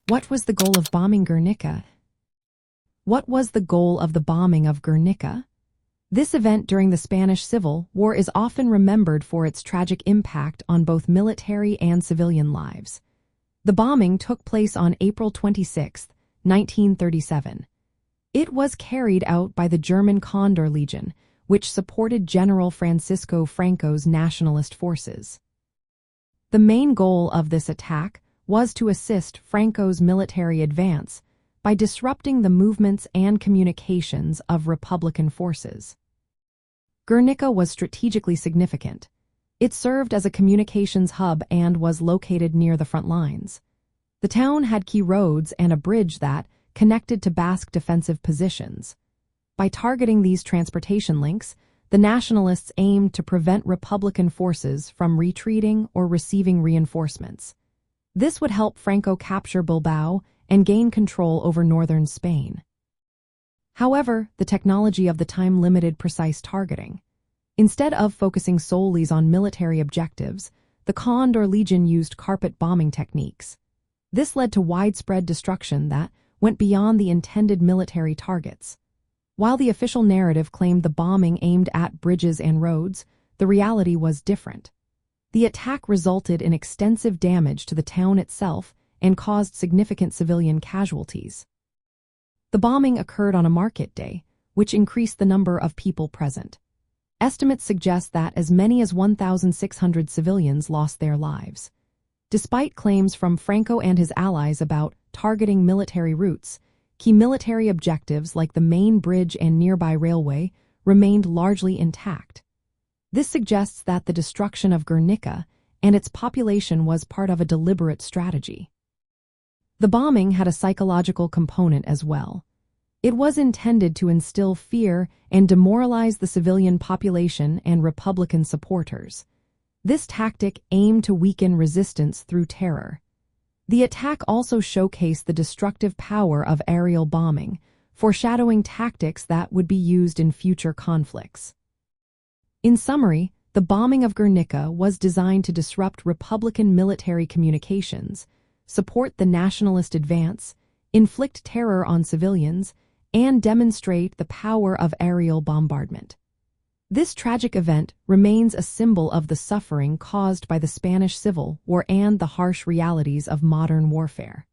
What was the goal of bombing Guernica? What was the goal of the bombing of Guernica? This event during the Spanish Civil War is often remembered for its tragic impact on both military and civilian lives. The bombing took place on April 26, 1937. It was carried out by the German Condor Legion, which supported General Franco's Nationalist forces. The main goal of this attack was to assist Franco's military advance by disrupting the movements and communications of Republican forces. Guernica was strategically significant. It served as a communications hub and was located near the front lines. The town had key roads and a bridge that connected to Basque defensive positions. By targeting these transportation links, the Nationalists aimed to prevent Republican forces from retreating or receiving reinforcements. This would help Franco capture Bilbao and gain control over northern Spain. However, the technology of the time limited precise targeting. Instead of focusing solely on military objectives, the Condor Legion used carpet bombing techniques. This led to widespread destruction that went beyond the intended military targets. While the official narrative claimed the bombing aimed at bridges and roads, the reality was different. The attack resulted in extensive damage to the town itself and caused significant civilian casualties. The bombing occurred on a market day, which increased the number of people present. Estimates suggest that as many as 1,600 civilians lost their lives. Despite claims from Franco and his allies about targeting military routes, key military objectives like the main bridge and nearby railway remained largely intact. This suggests that the destruction of Guernica and its population was part of a deliberate strategy. The bombing had a psychological component as well. It was intended to instill fear and demoralize the civilian population and Republican supporters. This tactic aimed to weaken resistance through terror. The attack also showcased the destructive power of aerial bombing, foreshadowing tactics that would be used in future conflicts. In summary, the bombing of Guernica was designed to disrupt Republican military communications, support the Nationalist advance, inflict terror on civilians, and demonstrate the power of aerial bombardment. This tragic event remains a symbol of the suffering caused by the Spanish Civil War and the harsh realities of modern warfare.